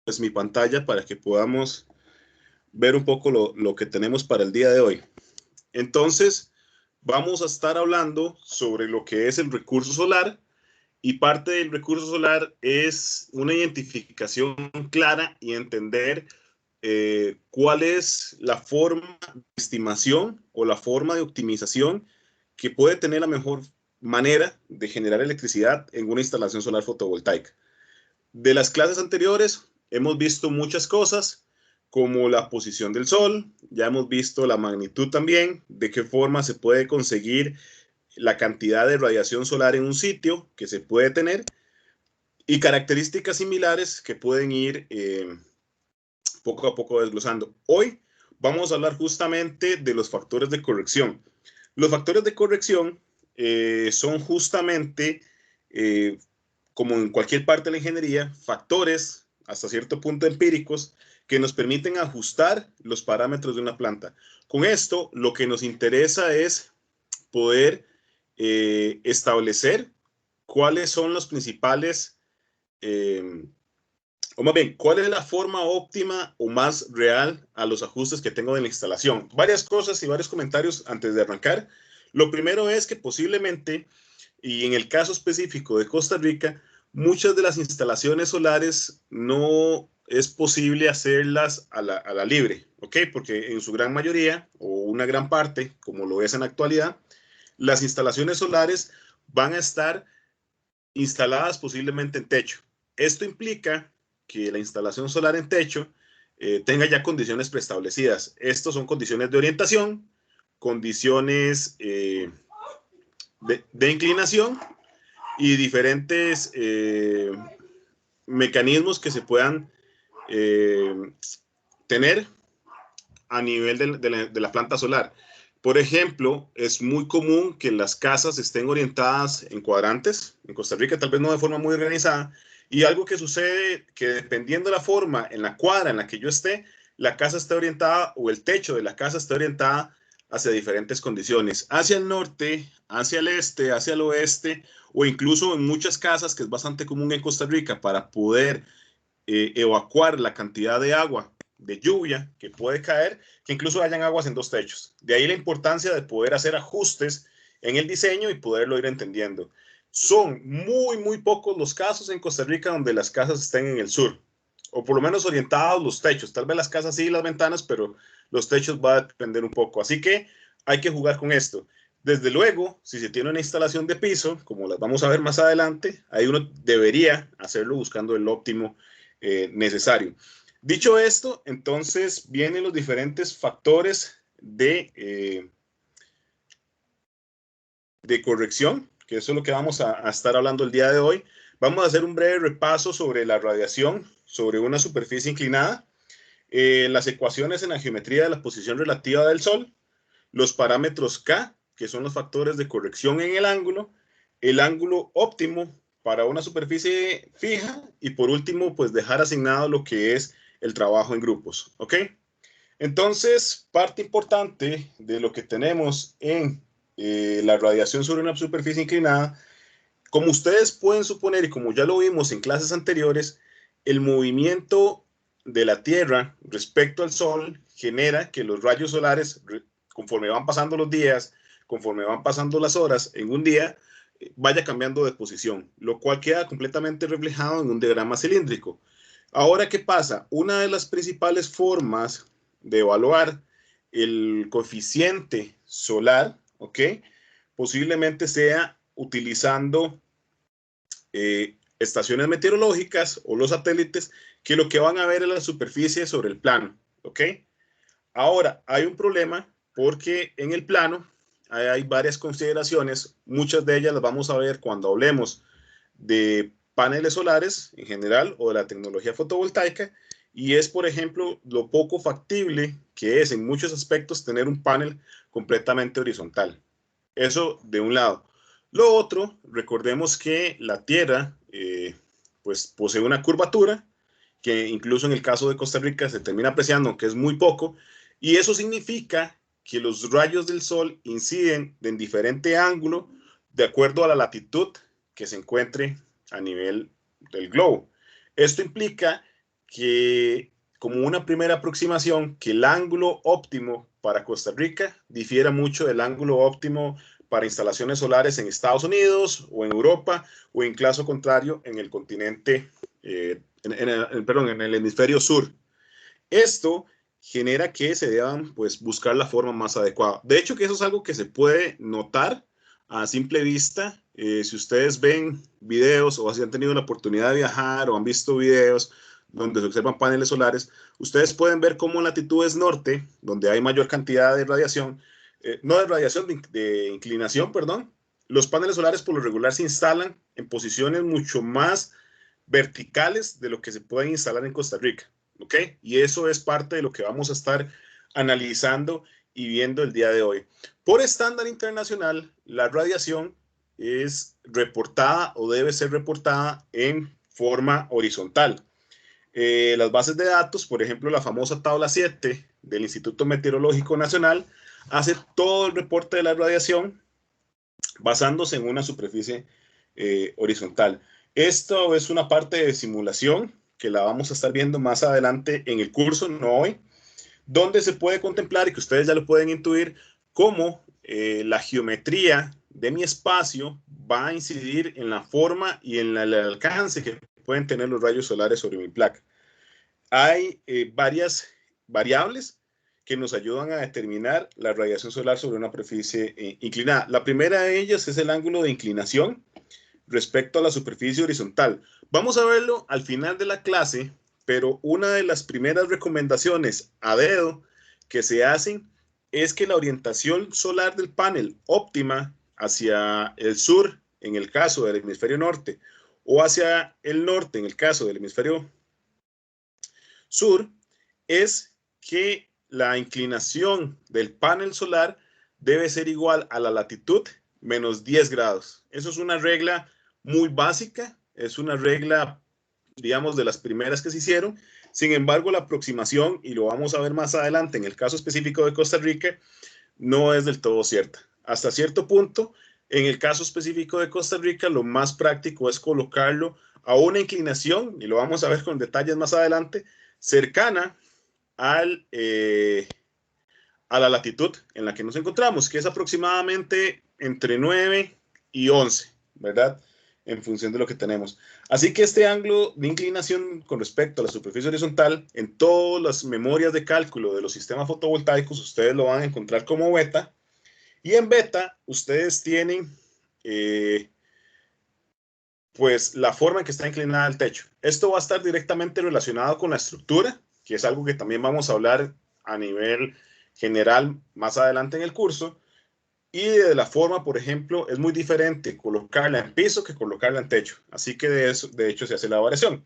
pues mi pantalla para que podamos ver un poco lo que tenemos para el día de hoy. Entonces, vamos a estar hablando sobre lo que es el recurso solar, y parte del recurso solar es una identificación clara y entender cuál es la forma de estimación o la forma de optimización que puede tener la mejor manera de generar electricidad en una instalación solar fotovoltaica. De las clases anteriores hemos visto muchas cosas, como la posición del sol, ya hemos visto la magnitud también, de qué forma se puede conseguir la cantidad de radiación solar en un sitio que se puede tener y características similares que pueden ir poco a poco desglosando. Hoy vamos a hablar justamente de los factores de corrección. Los factores de corrección son justamente, como en cualquier parte de la ingeniería, factores hasta cierto punto empíricos que nos permiten ajustar los parámetros de una planta. Con esto, lo que nos interesa es poder establecer cuáles son los principales, o más bien, cuál es la forma óptima o más real a los ajustes que tengo en la instalación. Varias cosas y varios comentarios antes de arrancar. Lo primero es que posiblemente, y en el caso específico de Costa Rica, muchas de las instalaciones solares no es posible hacerlas a la libre, ¿ok? Porque en su gran mayoría, o una gran parte, como lo es en la actualidad, las instalaciones solares van a estar instaladas posiblemente en techo. Esto implica que la instalación solar en techo tenga ya condiciones preestablecidas. Estos son condiciones de orientación, condiciones de inclinación y diferentes mecanismos que se puedan eh, tener a nivel de la planta solar. Por ejemplo, es muy común que las casas estén orientadas en cuadrantes. En Costa Rica tal vez no de forma muy organizada. Y algo que sucede que dependiendo de la forma en la cuadra en la que yo esté, la casa está orientada o el techo de la casa está orientada hacia diferentes condiciones. Hacia el norte, hacia el este, hacia el oeste o incluso en muchas casas, que es bastante común en Costa Rica, para poder evacuar la cantidad de agua de lluvia que puede caer, que incluso hayan aguas en dos techos. De ahí la importancia de poder hacer ajustes en el diseño y poderlo ir entendiendo. Son muy pocos los casos en Costa Rica donde las casas estén en el sur, o por lo menos orientados los techos. Tal vez las casas sí, las ventanas, pero los techos va a depender un poco. Así que hay que jugar con esto. Desde luego, si se tiene una instalación de piso, como las vamos a ver más adelante, ahí uno debería hacerlo buscando el óptimo necesario. Dicho esto, entonces vienen los diferentes factores de corrección, que eso es lo que vamos a estar hablando el día de hoy. Vamos a hacer un breve repaso sobre la radiación sobre una superficie inclinada, las ecuaciones en la geometría de la posición relativa del Sol, los parámetros K, que son los factores de corrección en el ángulo óptimo para una superficie fija y por último, pues dejar asignado lo que es el trabajo en grupos, ¿ok? Entonces, parte importante de lo que tenemos en la radiación sobre una superficie inclinada, como ustedes pueden suponer y como ya lo vimos en clases anteriores, el movimiento de la Tierra respecto al Sol genera que los rayos solares, conforme van pasando los días, conforme van pasando las horas en un día, vaya cambiando de posición, lo cual queda completamente reflejado en un diagrama cilíndrico. Ahora, ¿qué pasa? Una de las principales formas de evaluar el coeficiente solar, ¿ok? Posiblemente sea utilizando estaciones meteorológicas o los satélites que lo que van a ver es la superficie sobre el plano, ¿ok? Ahora, hay un problema porque en el plano hay varias consideraciones, muchas de ellas las vamos a ver cuando hablemos de paneles solares en general o de la tecnología fotovoltaica, y es, por ejemplo, lo poco factible que es en muchos aspectos tener un panel completamente horizontal. Eso de un lado. Lo otro, recordemos que la Tierra pues posee una curvatura que incluso en el caso de Costa Rica se termina apreciando, aunque es muy poco, y eso significa que los rayos del Sol inciden en diferente ángulo de acuerdo a la latitud que se encuentre a nivel del globo. Esto implica que, como una primera aproximación, que el ángulo óptimo para Costa Rica difiera mucho del ángulo óptimo para instalaciones solares en Estados Unidos o en Europa, o en caso contrario en el continente, en el hemisferio sur. Esto genera que se deban, pues, buscar la forma más adecuada. De hecho, que eso es algo que se puede notar a simple vista. Si ustedes ven videos o si han tenido la oportunidad de viajar o han visto videos donde se observan paneles solares, ustedes pueden ver cómo en latitudes norte, donde hay mayor cantidad de radiación, no de radiación, de inclinación, perdón, los paneles solares por lo regular se instalan en posiciones mucho más verticales de lo que se pueden instalar en Costa Rica. ¿Ok? Y eso es parte de lo que vamos a estar analizando y viendo el día de hoy. Por estándar internacional, la radiación es reportada o debe ser reportada en forma horizontal. Las bases de datos, por ejemplo, la famosa tabla 7 del Instituto Meteorológico Nacional, hace todo el reporte de la radiación basándose en una superficie horizontal. Esto es una parte de simulación que la vamos a estar viendo más adelante en el curso, no hoy, donde se puede contemplar y que ustedes ya lo pueden intuir cómo la geometría de mi espacio va a incidir en la forma y en el alcance que pueden tener los rayos solares sobre mi placa. Hay varias variables que nos ayudan a determinar la radiación solar sobre una superficie inclinada. La primera de ellas es el ángulo de inclinación respecto a la superficie horizontal. Vamos a verlo al final de la clase, pero una de las primeras recomendaciones a dedo que se hacen es que la orientación solar del panel óptima hacia el sur, en el caso del hemisferio norte, o hacia el norte, en el caso del hemisferio sur, es que la inclinación del panel solar debe ser igual a la latitud menos 10 grados. Eso es una regla muy básica, es una regla, digamos, de las primeras que se hicieron. Sin embargo, la aproximación, y lo vamos a ver más adelante en el caso específico de Costa Rica, no es del todo cierta. Hasta cierto punto, en el caso específico de Costa Rica, lo más práctico es colocarlo a una inclinación, y lo vamos a ver con detalles más adelante, cercana a la latitud en la que nos encontramos, que es aproximadamente entre 9 y 11, ¿verdad? En función de lo que tenemos. Así que este ángulo de inclinación con respecto a la superficie horizontal, en todas las memorias de cálculo de los sistemas fotovoltaicos, ustedes lo van a encontrar como beta. Y en beta, ustedes tienen pues la forma en que está inclinada el techo. Esto va a estar directamente relacionado con la estructura, que es algo que también vamos a hablar a nivel general más adelante en el curso. Y de la forma, por ejemplo, es muy diferente colocarla en piso que colocarla en techo. Así que de hecho se hace la variación.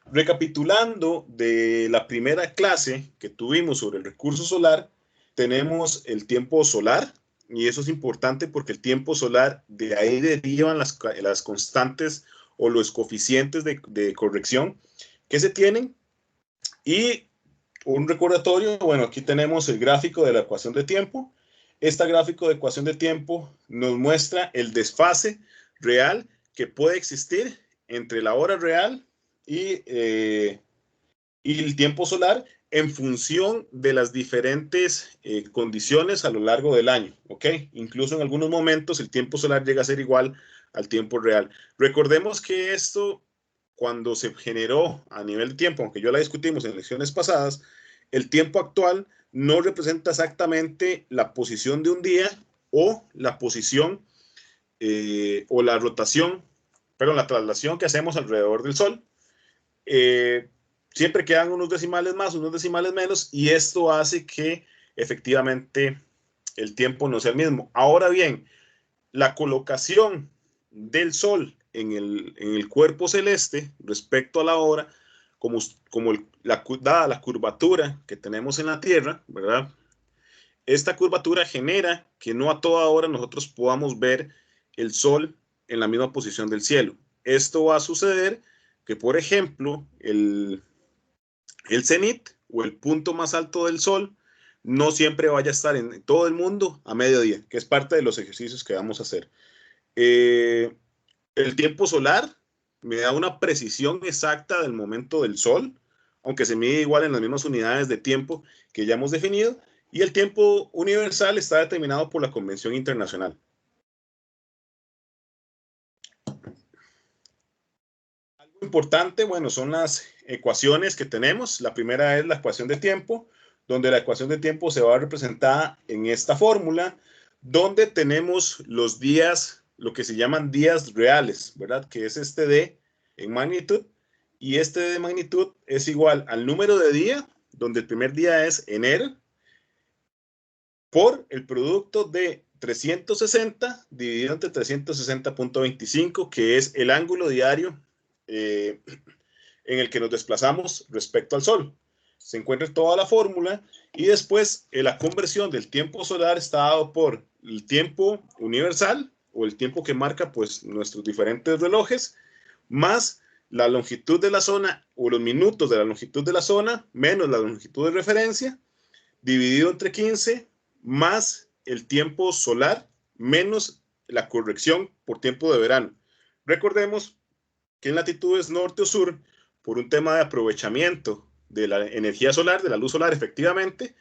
Recapitulando de la primera clase que tuvimos sobre el recurso solar, tenemos el tiempo solar, y eso es importante porque el tiempo solar, de ahí derivan las constantes o los coeficientes de corrección que se tienen. Y un recordatorio, bueno, aquí tenemos el gráfico de la ecuación de tiempo. Este gráfico de ecuación de tiempo nos muestra el desfase real que puede existir entre la hora real y el tiempo solar en función de las diferentes condiciones a lo largo del año, ¿ok? Incluso en algunos momentos el tiempo solar llega a ser igual al tiempo real. Recordemos que esto, cuando se generó a nivel de tiempo, aunque ya la discutimos en lecciones pasadas, el tiempo actual no representa exactamente la posición de un día o la posición o la rotación, pero la traslación que hacemos alrededor del Sol. Eh, Siempre quedan unos decimales más, unos decimales menos, y esto hace que efectivamente el tiempo no sea el mismo. Ahora bien, la colocación del Sol en el cuerpo celeste respecto a la hora, dada la curvatura que tenemos en la Tierra, ¿verdad? Esta curvatura genera que no a toda hora nosotros podamos ver el Sol en la misma posición del cielo. Esto va a suceder que, por ejemplo, el cenit o el punto más alto del Sol no siempre vaya a estar en todo el mundo a mediodía, que es parte de los ejercicios que vamos a hacer. El tiempo solar me da una precisión exacta del momento del Sol, aunque se mide igual en las mismas unidades de tiempo que ya hemos definido, y el tiempo universal está determinado por la Convención Internacional. Algo importante, bueno, son las ecuaciones que tenemos. La primera es la ecuación de tiempo, donde la ecuación de tiempo se va a representar en esta fórmula, donde tenemos los días, lo que se llaman días reales, ¿verdad? Que es este D en magnitud, y este D de magnitud es igual al número de día, donde el primer día es enero, por el producto de 360 dividido entre 360.25, que es el ángulo diario en el que nos desplazamos respecto al Sol. Se encuentra toda la fórmula y después la conversión del tiempo solar está dado por el tiempo universal o el tiempo que marca pues nuestros diferentes relojes, más la longitud de la zona o los minutos de la longitud de la zona menos la longitud de referencia dividido entre 15 más el tiempo solar menos la corrección por tiempo de verano. Recordemos que en latitudes norte o sur, por un tema de aprovechamiento de la energía solar, de la luz solar efectivamente,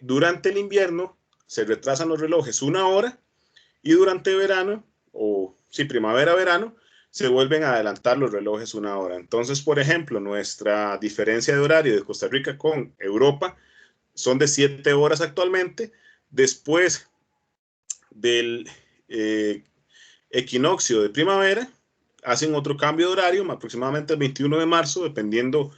durante el invierno se retrasan los relojes una hora y durante verano, o sí, primavera-verano, se vuelven a adelantar los relojes una hora. Entonces, por ejemplo, nuestra diferencia de horario de Costa Rica con Europa son de 7 horas actualmente. Después del equinoccio de primavera, hacen otro cambio de horario, aproximadamente el 21 de marzo, dependiendo,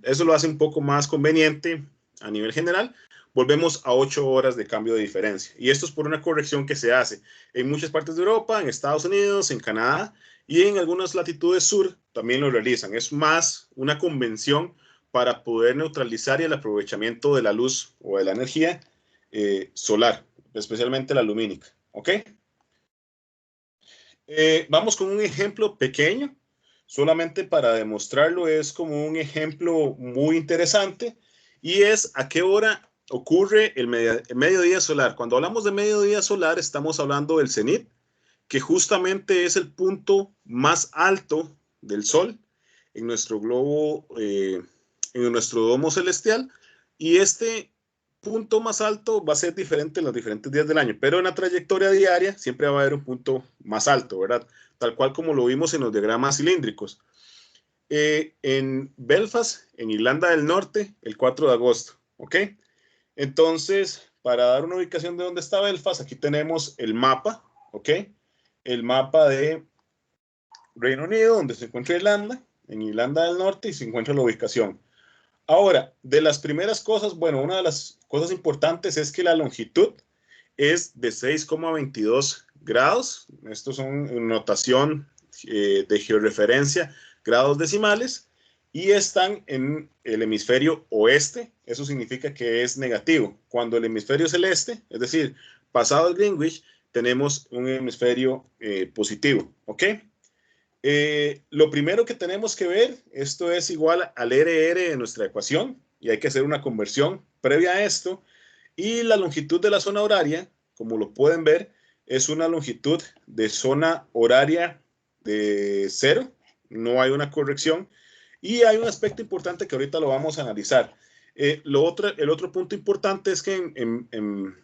eso lo hace un poco más conveniente a nivel general. Volvemos a 8 horas de cambio de diferencia. Y esto es por una corrección que se hace en muchas partes de Europa, en Estados Unidos, en Canadá y en algunas latitudes sur también lo realizan. Es más una convención para poder neutralizar el aprovechamiento de la luz o de la energía solar, especialmente la lumínica. ¿Ok? Vamos con un ejemplo pequeño, solamente para demostrarlo, es como un ejemplo muy interesante y es a qué hora ocurre el mediodía solar. Cuando hablamos de mediodía solar estamos hablando del cenit, que justamente es el punto más alto del Sol en nuestro globo, en nuestro domo celestial, y este punto más alto va a ser diferente en los diferentes días del año, pero en la trayectoria diaria siempre va a haber un punto más alto, ¿verdad? Tal cual como lo vimos en los diagramas cilíndricos. En Belfast, en Irlanda del Norte, el 4 de agosto, ¿ok? Entonces, para dar una ubicación de dónde está Belfast, aquí tenemos el mapa, ¿ok? El mapa de Reino Unido, donde se encuentra Irlanda, en Irlanda del Norte, y se encuentra la ubicación. Ahora, de las primeras cosas, bueno, una de las cosas importantes es que la longitud es de 6,22 grados. Estos son notación de georreferencia, grados decimales, y están en el hemisferio oeste. Eso significa que es negativo. Cuando el hemisferio es el este, es decir, pasado el Greenwich, tenemos un hemisferio positivo, ¿ok? Lo primero que tenemos que ver, esto es igual al RR de nuestra ecuación y hay que hacer una conversión previa a esto. Y la longitud de la zona horaria, como lo pueden ver, es una longitud de zona horaria de 0, no hay una corrección. Y hay un aspecto importante que ahorita lo vamos a analizar. El otro punto importante es que en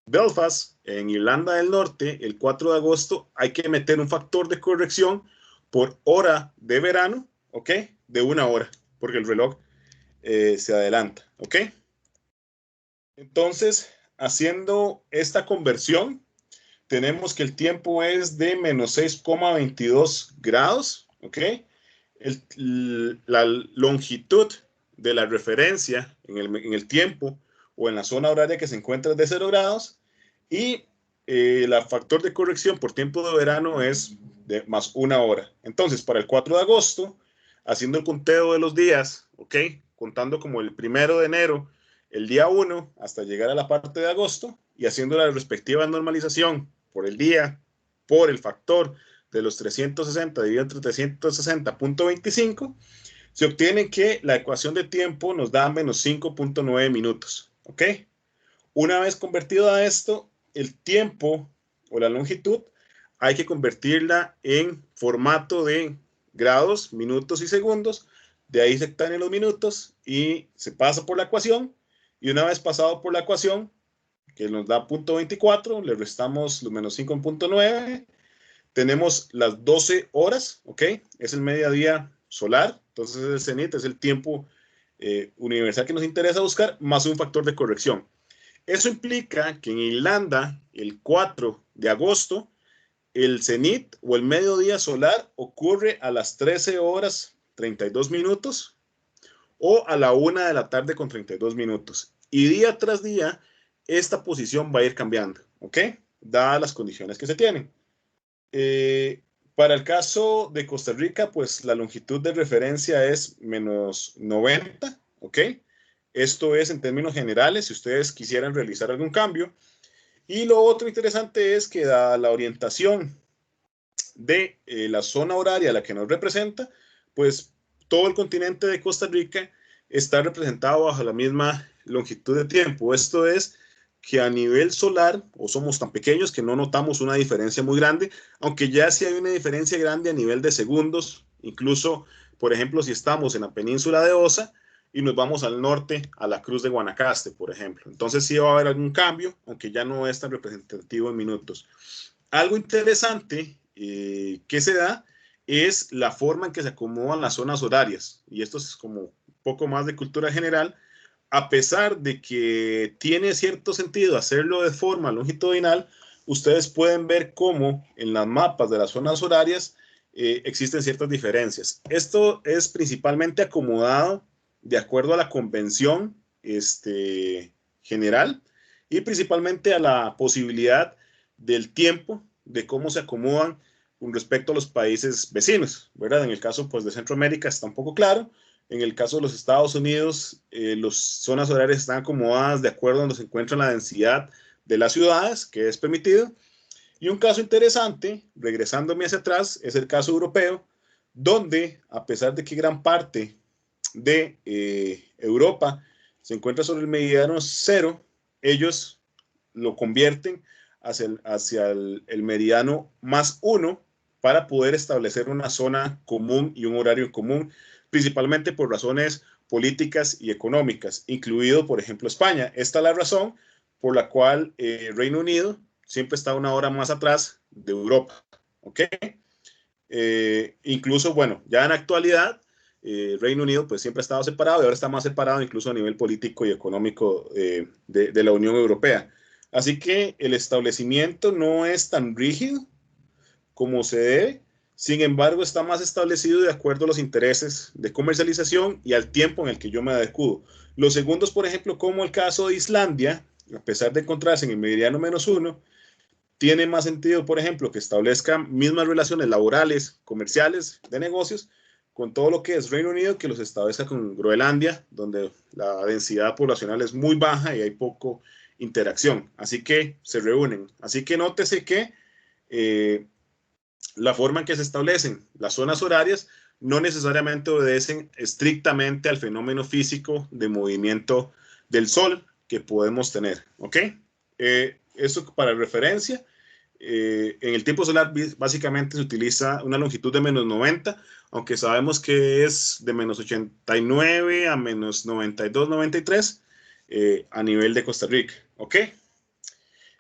Belfast, en Irlanda del Norte, el 4 de agosto, hay que meter un factor de corrección por hora de verano, ¿ok? De una hora, porque el reloj se adelanta, ¿ok? Entonces, haciendo esta conversión, tenemos que el tiempo es de menos 6,22 grados, ¿ok? La longitud de la referencia en el tiempo o en la zona horaria que se encuentra de 0 grados y el factor de corrección por tiempo de verano es de más una hora. Entonces, para el 4 de agosto, haciendo el conteo de los días, ¿ok? Contando como el 1 de enero, el día 1 hasta llegar a la parte de agosto y haciendo la respectiva normalización por el día, por el factor de los 360 dividido entre 360.25, se obtiene que la ecuación de tiempo nos da menos 5,9 minutos. ¿Ok? Una vez convertido a esto, el tiempo o la longitud hay que convertirla en formato de grados, minutos y segundos de ahí se obtienen los minutos y se pasa por la ecuación, y una vez pasado por la ecuación, que nos da 0.24, le restamos los menos 5.9, tenemos las 12 horas, ¿ok? Es el mediodía solar, entonces el cenit es el tiempo universal que nos interesa buscar, más un factor de corrección. Eso implica que en Irlanda, el 4 de agosto, el cenit o el mediodía solar ocurre a las 13 horas 32 minutos o a la 1 de la tarde con 32 minutos. Y día tras día, esta posición va a ir cambiando, ¿ok? Dadas las condiciones que se tienen. Para el caso de Costa Rica, pues la longitud de referencia es menos 90, ¿ok? Esto es en términos generales, si ustedes quisieran realizar algún cambio. Y lo otro interesante es que dada la orientación de la zona horaria a la que nos representa, pues todo el continente de Costa Rica está representado bajo la misma longitud de tiempo. Esto es que a nivel solar, o somos tan pequeños que no notamos una diferencia muy grande, aunque ya sí hay una diferencia grande a nivel de segundos, incluso, por ejemplo, si estamos en la península de Osa y nos vamos al norte, a la Cruz de Guanacaste, por ejemplo. Entonces sí va a haber algún cambio, aunque ya no es tan representativo en minutos. Algo interesante que se da es la forma en que se acomodan las zonas horarias, y esto es como un poco más de cultura general. A pesar de que tiene cierto sentido hacerlo de forma longitudinal, ustedes pueden ver cómo en las mapas de las zonas horarias existen ciertas diferencias. Esto es principalmente acomodado de acuerdo a la convención general y principalmente a la posibilidad del tiempo de cómo se acomodan con respecto a los países vecinos, ¿verdad? En el caso pues, de Centroamérica está un poco claro. En el caso de los Estados Unidos, las zonas horarias están acomodadas de acuerdo a donde se encuentra la densidad de las ciudades, que es permitido. Y un caso interesante, regresándome hacia atrás, es el caso europeo, donde a pesar de que gran parte de Europa se encuentra sobre el meridiano cero, ellos lo convierten hacia el meridiano más uno para poder establecer una zona común y un horario común, principalmente por razones políticas y económicas, incluido, por ejemplo, España. Esta es la razón por la cual Reino Unido siempre está una hora más atrás de Europa, ¿ok? Incluso, bueno, ya en la actualidad, Reino Unido pues siempre ha estado separado y ahora está más separado incluso a nivel político y económico de la Unión Europea. Así que el establecimiento no es tan rígido como se debe, sin embargo está más establecido de acuerdo a los intereses de comercialización y al tiempo en el que yo me adecuo. Los segundos, por ejemplo, como el caso de Islandia, a pesar de encontrarse en el meridiano -1, tiene más sentido, por ejemplo, que establezcan mismas relaciones laborales, comerciales, de negocios, con todo lo que es Reino Unido, que los establezca con Groenlandia, donde la densidad poblacional es muy baja y hay poco interacción. Así que se reúnen. Así que nótese que la forma en que se establecen las zonas horarias no necesariamente obedecen estrictamente al fenómeno físico de movimiento del Sol que podemos tener. ¿Ok? Eso para referencia. En el tiempo solar básicamente se utiliza una longitud de -90, aunque sabemos que es de -89 a -92, 93 a nivel de Costa Rica. ¿Ok?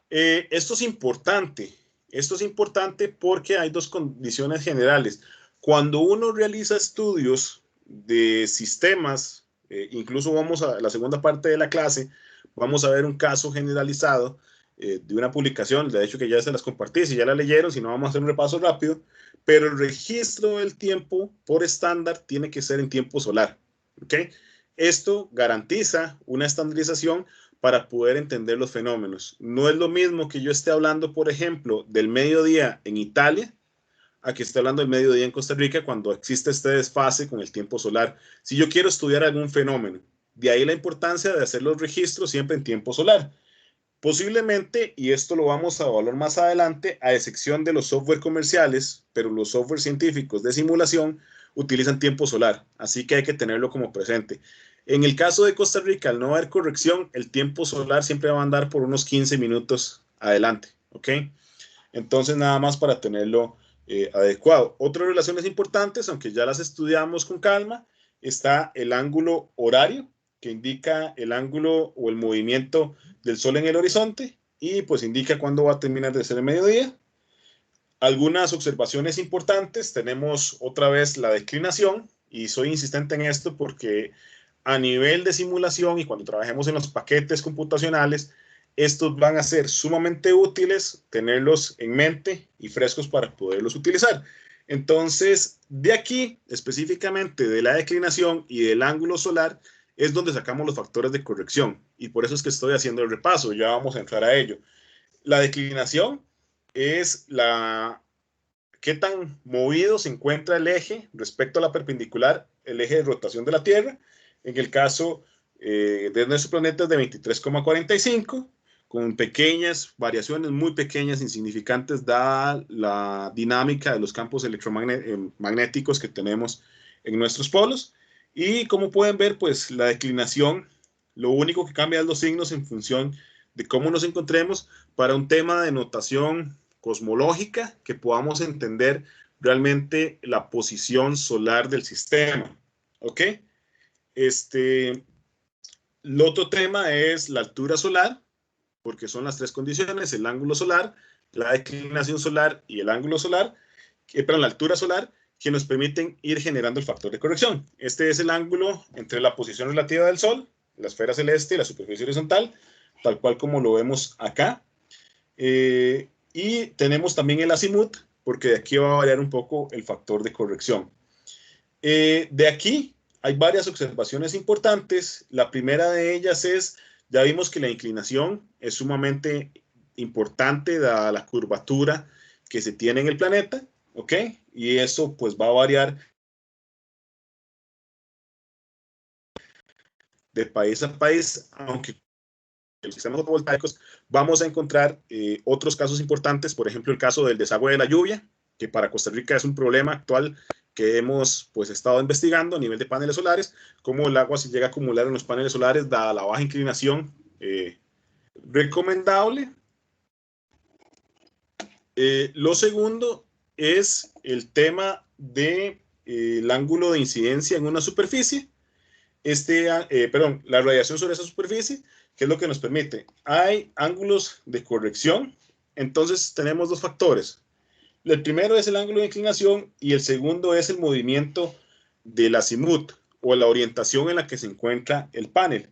Esto es importante. Esto es importante porque hay dos condiciones generales. Cuando uno realiza estudios de sistemas, incluso vamos a la segunda parte de la clase, vamos a ver un caso generalizado de una publicación, de hecho que ya se las compartí, si ya la leyeron, si no vamos a hacer un repaso rápido, pero el registro del tiempo por estándar tiene que ser en tiempo solar. ¿Ok? Esto garantiza una estandarización para poder entender los fenómenos. No es lo mismo que yo esté hablando, por ejemplo, del mediodía en Italia, a que esté hablando del mediodía en Costa Rica cuando existe este desfase con el tiempo solar. Si yo quiero estudiar algún fenómeno, de ahí la importancia de hacer los registros siempre en tiempo solar. Posiblemente, y esto lo vamos a evaluar más adelante, a excepción de los software comerciales, pero los software científicos de simulación utilizan tiempo solar, así que hay que tenerlo como presente. En el caso de Costa Rica, al no haber corrección, el tiempo solar siempre va a andar por unos 15 minutos adelante, ¿ok? Entonces, nada más para tenerlo adecuado. Otras relaciones importantes, aunque ya las estudiamos con calma, está el ángulo horario, que indica el ángulo o el movimiento del sol en el horizonte y pues indica cuándo va a terminar de ser el mediodía. Algunas observaciones importantes, tenemos otra vez la declinación, y soy insistente en esto porque a nivel de simulación y cuando trabajemos en los paquetes computacionales, estos van a ser sumamente útiles tenerlos en mente y frescos para poderlos utilizar. Entonces, de aquí, específicamente de la declinación y del ángulo solar, es donde sacamos los factores de corrección. Y por eso es que estoy haciendo el repaso, ya vamos a entrar a ello. La declinación es qué tan movido se encuentra el eje respecto a la perpendicular, el eje de rotación de la Tierra. En el caso de nuestro planeta es de 23,45, con pequeñas variaciones, muy pequeñas, insignificantes, dada la dinámica de los campos electromagnéticos que tenemos en nuestros polos. Y como pueden ver, pues la declinación, lo único que cambia es los signos en función de cómo nos encontremos para un tema de notación cosmológica, que podamos entender realmente la posición solar del sistema. ¿Ok? El otro tema es la altura solar, porque son las tres condiciones: el ángulo solar, la declinación solar y el ángulo solar, la altura solar, que nos permiten ir generando el factor de corrección. Este es el ángulo entre la posición relativa del Sol, la esfera celeste y la superficie horizontal, tal cual como lo vemos acá. Y tenemos también el azimut, porque de aquí va a variar un poco el factor de corrección. De aquí hay varias observaciones importantes. La primera de ellas es, ya vimos que la inclinación es sumamente importante dada la curvatura que se tiene en el planeta, ¿ok? Y eso pues va a variar de país a país, aunque en los sistemas fotovoltaicos vamos a encontrar otros casos importantes, por ejemplo el caso del desagüe de la lluvia, que para Costa Rica es un problema actual que hemos pues estado investigando a nivel de paneles solares, cómo el agua se llega a acumular en los paneles solares dada la baja inclinación recomendable. Lo segundo es el tema de el ángulo de incidencia en una superficie. La radiación sobre esa superficie, que es lo que nos permite. Hay ángulos de corrección, entonces tenemos dos factores. El primero es el ángulo de inclinación y el segundo es el movimiento del azimut o la orientación en la que se encuentra el panel.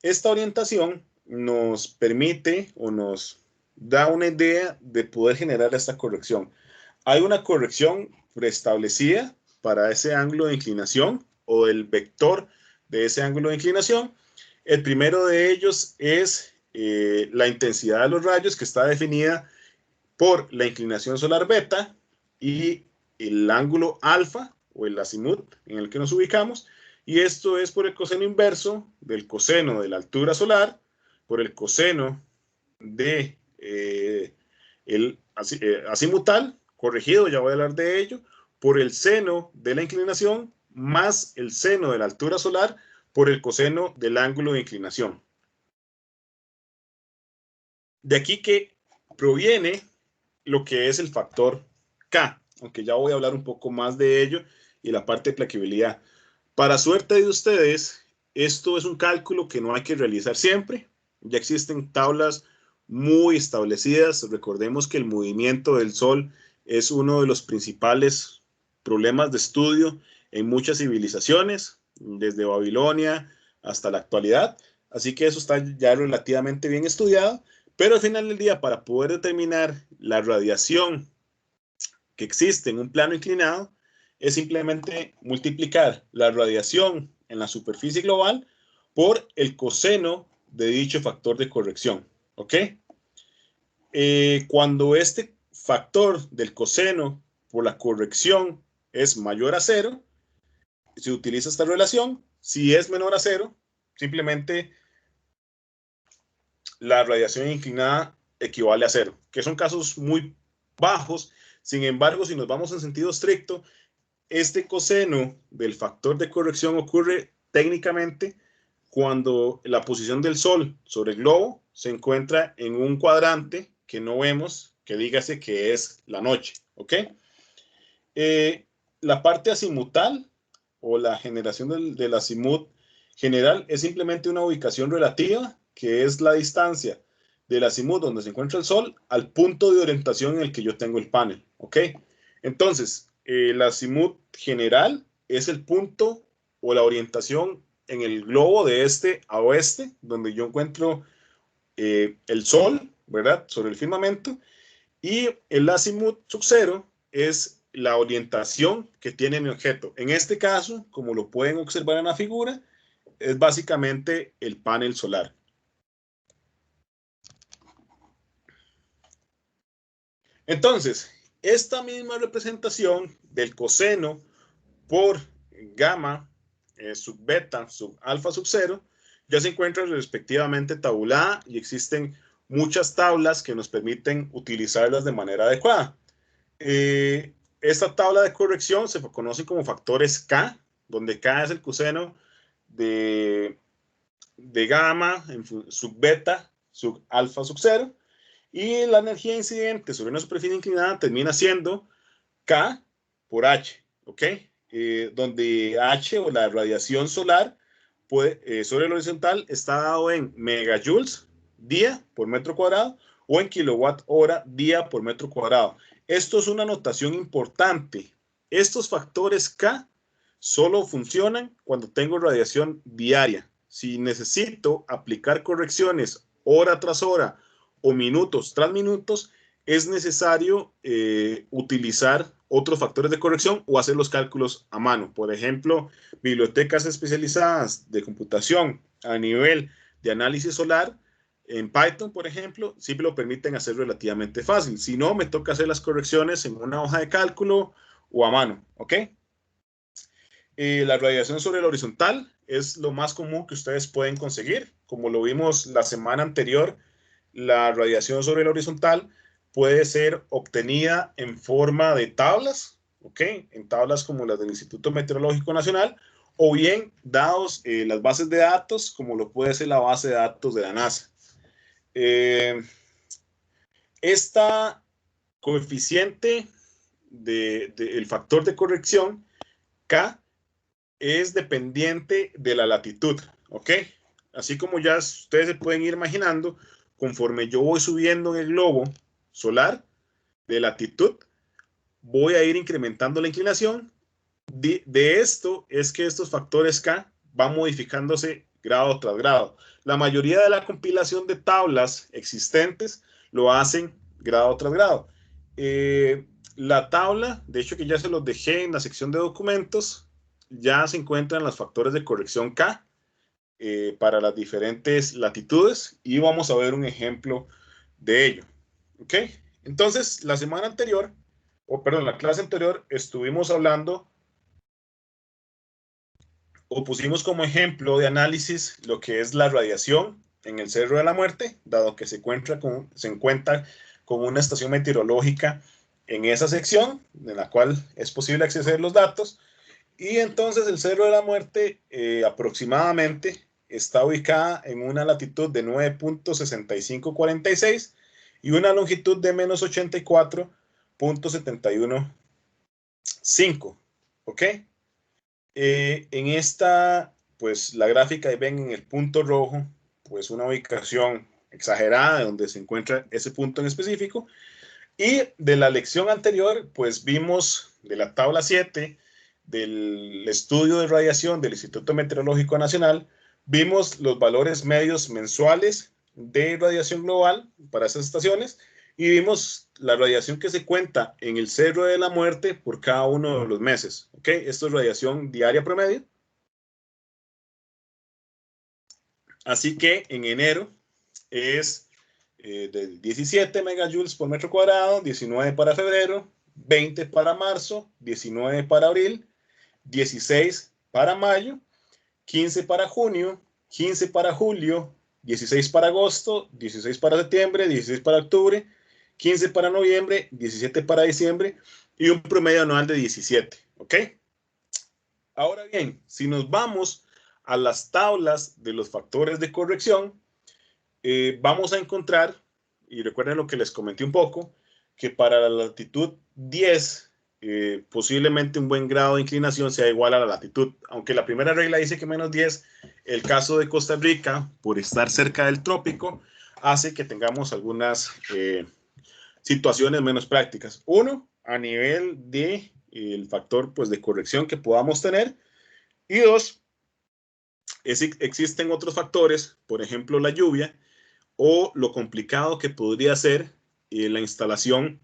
Esta orientación nos permite o nos da una idea de poder generar esta corrección. Hay una corrección preestablecida para ese ángulo de inclinación o el vector de ese ángulo de inclinación. El primero de ellos es la intensidad de los rayos, que está definida por la inclinación solar beta y el ángulo alfa o el azimut en el que nos ubicamos. Y esto es por el coseno inverso del coseno de la altura solar por el coseno de el azimutal corregido, ya voy a hablar de ello, por el seno de la inclinación más el seno de la altura solar por el coseno del ángulo de inclinación. De aquí que proviene lo que es el factor K, aunque ya voy a hablar un poco más de ello y la parte de plaqueabilidad. Para suerte de ustedes, esto es un cálculo que no hay que realizar siempre. Ya existen tablas muy establecidas. Recordemos que el movimiento del Sol es uno de los principales problemas de estudio en muchas civilizaciones, desde Babilonia hasta la actualidad. Así que eso está ya relativamente bien estudiado. Pero al final del día, para poder determinar la radiación que existe en un plano inclinado, es simplemente multiplicar la radiación en la superficie global por el coseno de dicho factor de corrección. ¿Ok? Cuando este factor del coseno por la corrección es mayor a cero, se utiliza esta relación. Si es menor a cero, simplemente la radiación inclinada equivale a cero, que son casos muy bajos. Sin embargo, si nos vamos en sentido estricto, este coseno del factor de corrección ocurre técnicamente cuando la posición del Sol sobre el globo se encuentra en un cuadrante que no vemos, que dígase que es la noche. ¿Ok? La parte azimutal o la generación del azimut general es simplemente una ubicación relativa, que es la distancia del azimut donde se encuentra el Sol al punto de orientación en el que yo tengo el panel, ¿ok? Entonces, el azimut general es el punto o la orientación en el globo de este a oeste, donde yo encuentro el Sol, ¿verdad? Sobre el firmamento. Y el azimut sub cero es la orientación que tiene mi objeto. En este caso, como lo pueden observar en la figura, es básicamente el panel solar. Entonces, esta misma representación del coseno por gamma, sub beta, sub alfa, sub cero, ya se encuentra respectivamente tabulada y existen muchas tablas que nos permiten utilizarlas de manera adecuada. Esta tabla de corrección se conoce como factores K, donde K es el coseno de gamma, sub beta, sub alfa, sub cero, y la energía incidente sobre una superficie inclinada termina siendo K por H, ¿ok? Donde H o la radiación solar sobre el horizontal está dado en megajoules día por metro cuadrado o en kilowatt hora día por metro cuadrado. Esto es una notación importante. Estos factores K solo funcionan cuando tengo radiación diaria. Si necesito aplicar correcciones hora tras hora o minutos tras minutos, es necesario utilizar otros factores de corrección o hacer los cálculos a mano. Por ejemplo, bibliotecas especializadas de computación a nivel de análisis solar en Python, por ejemplo, sí me lo permiten hacer relativamente fácil. Si no, me toca hacer las correcciones en una hoja de cálculo o a mano, ¿ok? La radiación sobre el horizontal es lo más común que ustedes pueden conseguir. Como lo vimos la semana anterior, la radiación sobre el horizontal puede ser obtenida en forma de tablas, ¿ok? En tablas como las del Instituto Meteorológico Nacional, o bien dados las bases de datos, como lo puede ser la base de datos de la NASA. Esta coeficiente el factor de corrección, K, es dependiente de la latitud, ¿ok? Así como ya ustedes se pueden ir imaginando, conforme yo voy subiendo en el globo solar de latitud, voy a ir incrementando la inclinación. De esto es que estos factores K van modificándose grado tras grado. La mayoría de la compilación de tablas existentes lo hacen grado tras grado. La tabla, de hecho que ya se los dejé en la sección de documentos, ya se encuentran los factores de corrección K para las diferentes latitudes y vamos a ver un ejemplo de ello. ¿Ok? Entonces, la semana anterior, o perdón, la clase anterior, estuvimos hablando o pusimos como ejemplo de análisis lo que es la radiación en el Cerro de la Muerte, dado que se encuentra con una estación meteorológica en esa sección, en la cual es posible acceder a los datos. Y entonces el Cerro de la Muerte aproximadamente está ubicada en una latitud de 9.6546 y una longitud de menos 84.715. ¿Ok? En esta, pues la gráfica ahí ven en el punto rojo, pues una ubicación exagerada de donde se encuentra ese punto en específico. Y de la lección anterior, pues vimos de la tabla 7 del estudio de radiación del Instituto Meteorológico Nacional, vimos los valores medios mensuales de radiación global para esas estaciones y vimos la radiación que se cuenta en el Cerro de la Muerte por cada uno de los meses. ¿Ok? Esto es radiación diaria promedio. Así que en enero es de 17 megajoules por metro cuadrado, 19 para febrero, 20 para marzo, 19 para abril, 16 para mayo, 15 para junio, 15 para julio, 16 para agosto, 16 para septiembre, 16 para octubre, 15 para noviembre, 17 para diciembre y un promedio anual de 17. ¿Ok? Ahora bien, si nos vamos a las tablas de los factores de corrección, vamos a encontrar, y recuerden lo que les comenté un poco, que para la latitud 10 posiblemente un buen grado de inclinación sea igual a la latitud. Aunque la primera regla dice que -10, el caso de Costa Rica, por estar cerca del trópico, hace que tengamos algunas situaciones menos prácticas. Uno, a nivel de el factor pues, de corrección que podamos tener. Y dos, existen otros factores, por ejemplo, la lluvia o lo complicado que podría ser la instalación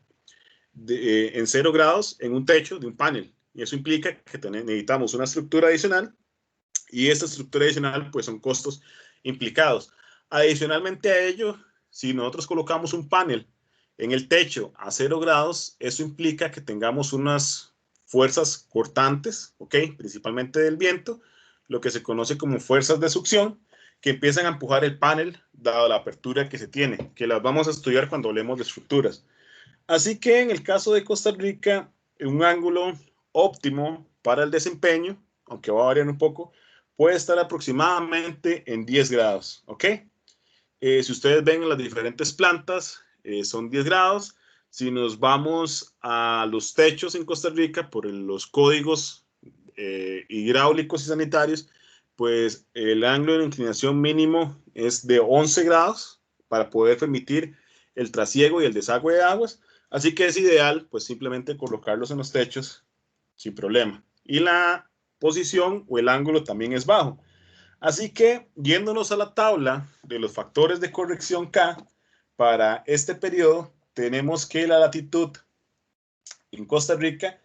en 0 grados en un techo de un panel. Y eso implica que necesitamos una estructura adicional y esta estructura adicional pues son costos implicados. Adicionalmente a ello, si nosotros colocamos un panel en el techo a 0 grados, eso implica que tengamos unas fuerzas cortantes, ¿ok? Principalmente del viento, lo que se conoce como fuerzas de succión, que empiezan a empujar el panel dado la apertura que se tiene, que las vamos a estudiar cuando hablemos de estructuras. Así que en el caso de Costa Rica, un ángulo óptimo para el desempeño, aunque va a variar un poco, puede estar aproximadamente en 10 grados, ¿ok? Si ustedes ven en las diferentes plantas, son 10 grados. Si nos vamos a los techos en Costa Rica por los códigos hidráulicos y sanitarios, pues el ángulo de inclinación mínimo es de 11 grados para poder permitir el trasiego y el desagüe de aguas. Así que es ideal, pues simplemente colocarlos en los techos sin problema. Y la posición o el ángulo también es bajo. Así que, yéndonos a la tabla de los factores de corrección K, para este periodo tenemos que la latitud en Costa Rica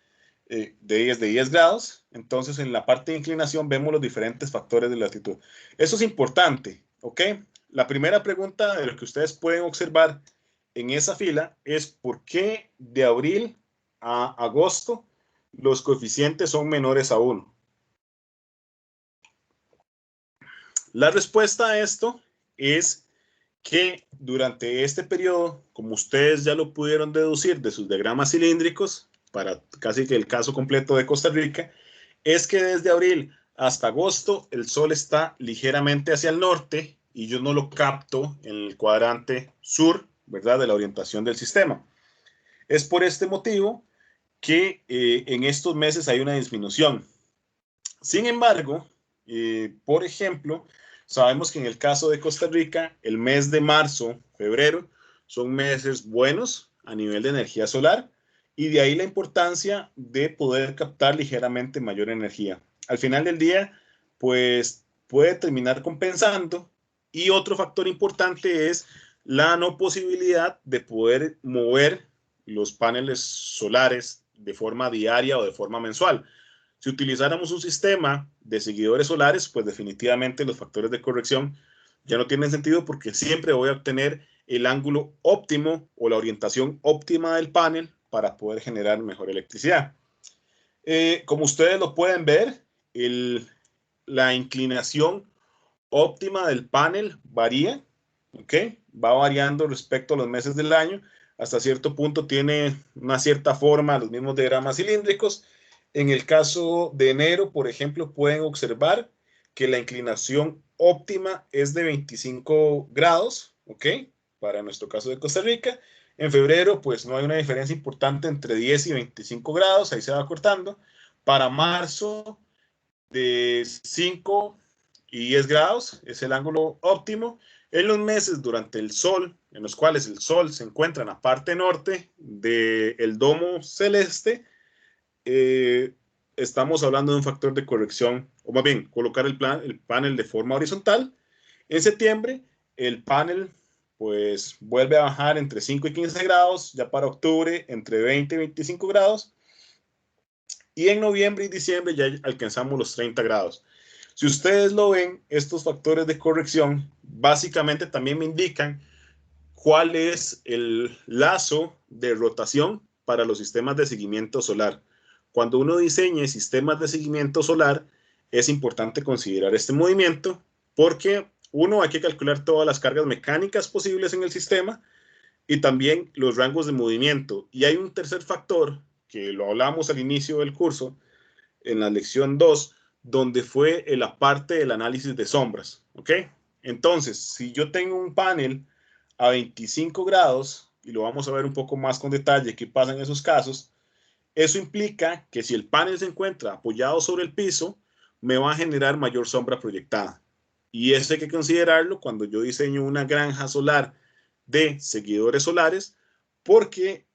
de 10 grados, entonces en la parte de inclinación vemos los diferentes factores de latitud. Eso es importante, ¿ok? La primera pregunta de lo que ustedes pueden observar en esa fila es ¿por qué de abril a agosto los coeficientes son menores a 1? La respuesta a esto es que durante este periodo, como ustedes ya lo pudieron deducir de sus diagramas cilíndricos, para casi que el caso completo de Costa Rica, es que desde abril hasta agosto el sol está ligeramente hacia el norte y yo no lo capto en el cuadrante sur, ¿verdad? De la orientación del sistema. Es por este motivo que en estos meses hay una disminución. Sin embargo, por ejemplo, sabemos que en el caso de Costa Rica, el mes de marzo, febrero, son meses buenos a nivel de energía solar y de ahí la importancia de poder captar ligeramente mayor energía. Al final del día, pues puede terminar compensando y otro factor importante es la no posibilidad de poder mover los paneles solares de forma diaria o de forma mensual. Si utilizáramos un sistema de seguidores solares, pues definitivamente los factores de corrección ya no tienen sentido porque siempre voy a obtener el ángulo óptimo o la orientación óptima del panel para poder generar mejor electricidad. Como ustedes lo pueden ver, la inclinación óptima del panel varía, ¿ok? Va variando respecto a los meses del año. Hasta cierto punto tiene una cierta forma, los mismos diagramas cilíndricos. En el caso de enero, por ejemplo, pueden observar que la inclinación óptima es de 25 grados, ¿ok? Para nuestro caso de Costa Rica. En febrero, pues no hay una diferencia importante entre 10 y 25 grados, ahí se va cortando. Para marzo, de 5 y 10 grados es el ángulo óptimo. En los meses durante el sol, en los cuales el sol se encuentra en la parte norte del domo celeste, estamos hablando de un factor de corrección, o más bien, colocar el panel de forma horizontal. En septiembre, el panel pues vuelve a bajar entre 5 y 15 grados, ya para octubre entre 20 y 25 grados, y en noviembre y diciembre ya alcanzamos los 30 grados. Si ustedes lo ven, estos factores de corrección básicamente también me indican cuál es el lazo de rotación para los sistemas de seguimiento solar. Cuando uno diseñe sistemas de seguimiento solar, es importante considerar este movimiento porque uno, hay que calcular todas las cargas mecánicas posibles en el sistema y también los rangos de movimiento. Y hay un tercer factor que lo hablamos al inicio del curso, en la lección 2, donde fue la parte del análisis de sombras, ¿ok? Entonces, si yo tengo un panel a 25 grados, y lo vamos a ver un poco más con detalle qué pasa en esos casos, Eso implica que si el panel se encuentra apoyado sobre el piso, me va a generar mayor sombra proyectada. Y eso hay que considerarlo cuando yo diseño una granja solar de seguidores solares, porque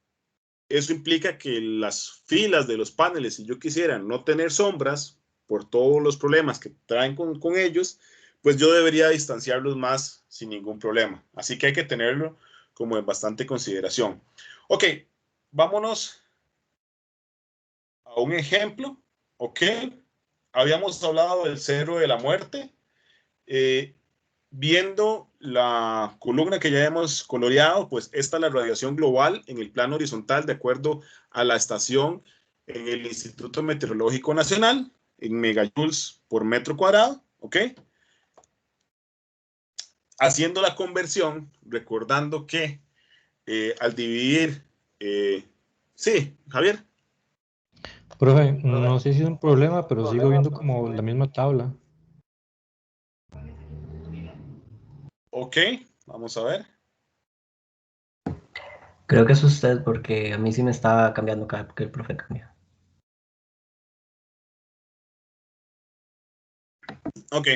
eso implica que las filas de los paneles, si yo quisiera no tener sombras por todos los problemas que traen con ellos, pues yo debería distanciarlos más sin ningún problema. Así que hay que tenerlo como en bastante consideración. Ok, vámonos a un ejemplo. Ok, habíamos hablado del Cerro de la Muerte. Viendo la columna que ya hemos coloreado, pues esta es la radiación global en el plano horizontal de acuerdo a la estación en el Instituto Meteorológico Nacional en megajoules por metro cuadrado, ¿ok? Haciendo la conversión, recordando que al dividir, sí, Javier. Profe, no sé si es un problema, pero sigo viendo como la misma tabla. Ok, vamos a ver. Creo que es usted porque a mí sí me estaba cambiando cada vez que el profe cambia. Ok.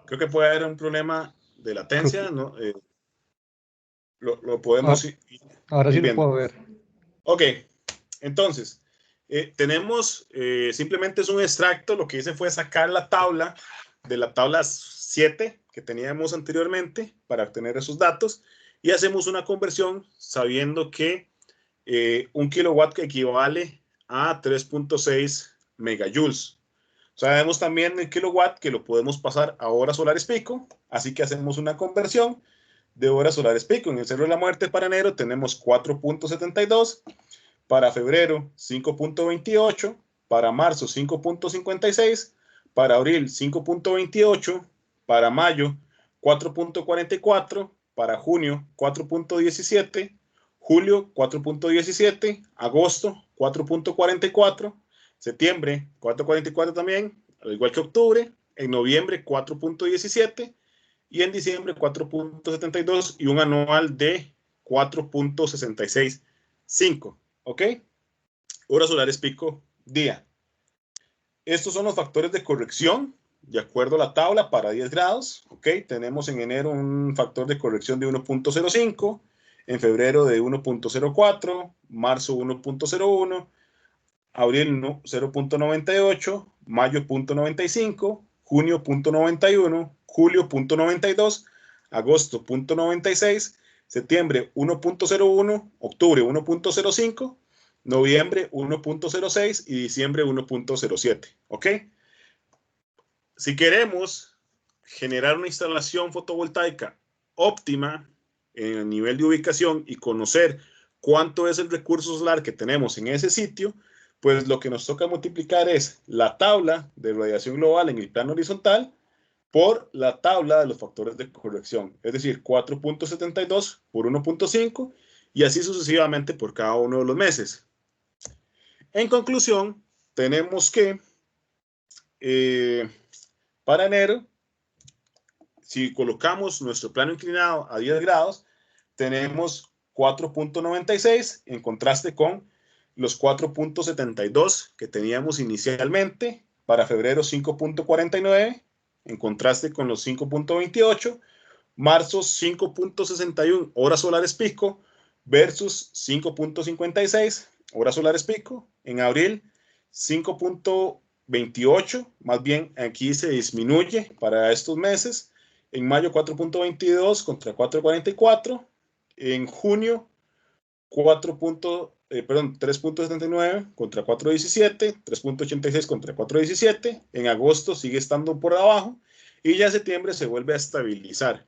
Creo que puede haber un problema de Creo que latencia, ¿no? Lo podemos ahora sí ir lo viendo. puedo ver. Ok, entonces, tenemos, simplemente es un extracto, lo que hice fue sacar la tabla de la tabla 7 que teníamos anteriormente para obtener esos datos y hacemos una conversión sabiendo que 1 kilowatt equivale a 3.6 megajoules. Sabemos también el kilowatt que lo podemos pasar a horas solares pico, así que hacemos una conversión de horas solares pico. En el Cerro de la Muerte para enero tenemos 4.72, para febrero 5.28, para marzo 5.56, para abril 5.28, para mayo 4.44, para junio 4.17, julio 4.17, agosto 4.44, septiembre 4.44 también, al igual que octubre, en noviembre 4.17 y en diciembre 4.72 y un anual de 4.665. ¿Ok? Horas solares pico día. Estos son los factores de corrección de acuerdo a la tabla para 10 grados. ¿Ok? Tenemos en enero un factor de corrección de 1.05, en febrero de 1.04, marzo 1.01, abril 0.98, mayo 0.95, junio 0.91, julio 0.92, agosto 0.96, septiembre 1.01, octubre 1.05, noviembre 1.06 y diciembre 1.07. ¿Ok? Si queremos generar una instalación fotovoltaica óptima en el nivel de ubicación y conocer cuánto es el recurso solar que tenemos en ese sitio, pues lo que nos toca multiplicar es la tabla de radiación global en el plano horizontal por la tabla de los factores de corrección, es decir, 4.72 por 1.5 y así sucesivamente por cada uno de los meses. En conclusión, tenemos que para enero, si colocamos nuestro plano inclinado a 10 grados, tenemos 4.96 en contraste con los 4.72 que teníamos inicialmente. Para febrero 5.49 en contraste con los 5.28. Marzo 5.61 horas solares pico versus 5.56 horas solares pico. En abril 5.28, más bien aquí se disminuye para estos meses. En mayo 4.22 contra 4.44. En junio 3.79 contra 4.17, 3.86 contra 4.17. En agosto sigue estando por abajo y ya en septiembre se vuelve a estabilizar.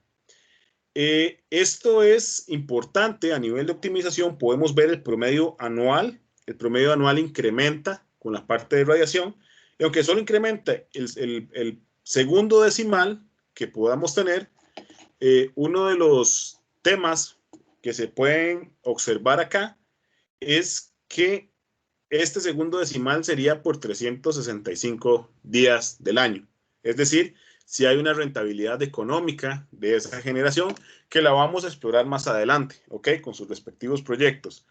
Esto es importante a nivel de optimización. Podemos ver el promedio anual. El promedio anual incrementa con la parte de radiación. Y aunque solo incrementa el segundo decimal que podamos tener, uno de los temas que se pueden observar acá es que este segundo decimal sería por 365 días del año. Es decir, si hay una rentabilidad económica de esa generación que la vamos a explorar más adelante, ¿ok? Con sus respectivos proyectos.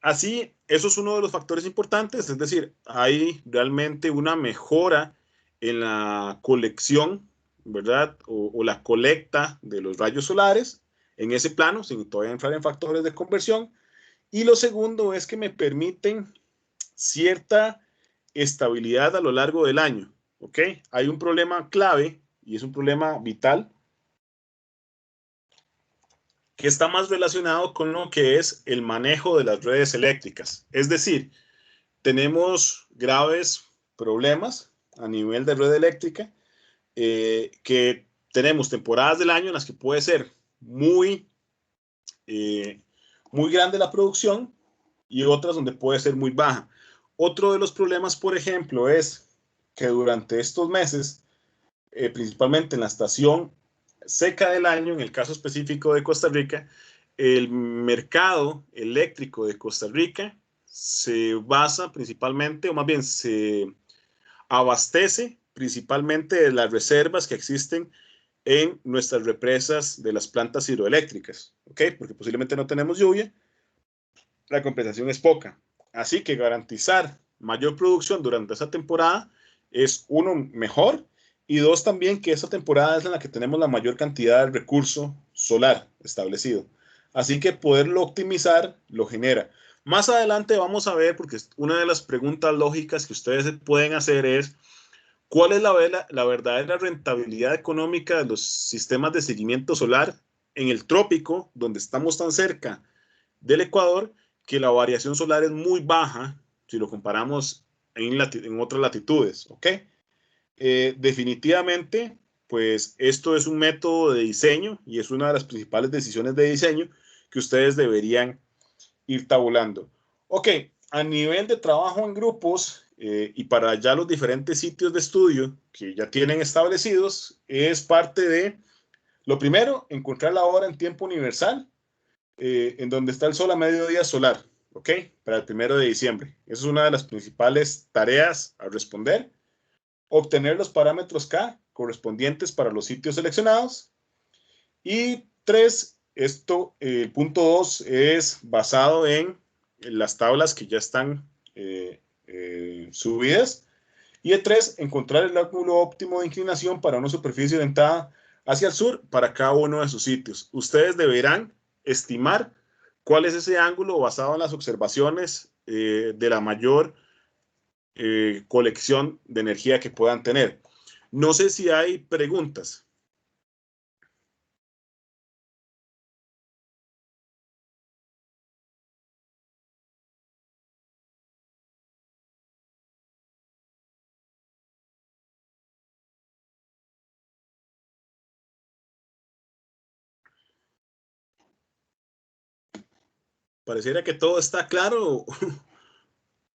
Así, eso es uno de los factores importantes, es decir, hay realmente una mejora en la colección, ¿verdad? O la colecta de los rayos solares en ese plano, sin todavía entrar en factores de conversión. Y lo segundo es que me permiten cierta estabilidad a lo largo del año, ¿ok? Hay un problema clave y es un problema vital que está más relacionado con lo que es el manejo de las redes eléctricas. Es decir, tenemos graves problemas a nivel de red eléctrica, que tenemos temporadas del año en las que puede ser muy, muy grande la producción y otras donde puede ser muy baja. Otro de los problemas, por ejemplo, es que durante estos meses, principalmente en la estación seca del año, en el caso específico de Costa Rica, el mercado eléctrico de Costa Rica se basa principalmente, o más bien se abastece principalmente de las reservas que existen en nuestras represas de las plantas hidroeléctricas, ¿ok? Porque posiblemente no tenemos lluvia, la compensación es poca. Así que garantizar mayor producción durante esa temporada es, uno, mejor, y dos, también que esa temporada es en la que tenemos la mayor cantidad de recurso solar establecido. Así que poderlo optimizar lo genera. Más adelante vamos a ver, porque una de las preguntas lógicas que ustedes pueden hacer es, ¿cuál es la verdadera rentabilidad económica de los sistemas de seguimiento solar en el trópico, donde estamos tan cerca del Ecuador, que la variación solar es muy baja si lo comparamos en otras latitudes, ¿ok? Definitivamente, pues esto es un método de diseño y es una de las principales decisiones de diseño que ustedes deberían ir tabulando. Ok, a nivel de trabajo en grupos y para ya los diferentes sitios de estudio que ya tienen establecidos, es parte de, lo primero, encontrar la hora en tiempo universal, en donde está el sol a mediodía solar, ¿ok? Para el 1 de diciembre. Esa es una de las principales tareas a responder. Obtener los parámetros K correspondientes para los sitios seleccionados. Y tres, el punto 2 es basado en las tablas que ya están subidas. Y el 3, encontrar el ángulo óptimo de inclinación para una superficie orientada hacia el sur para cada uno de sus sitios. Ustedes deberán estimar cuál es ese ángulo basado en las observaciones de la mayor colección de energía que puedan tener. No sé si hay preguntas. Pareciera que todo está claro.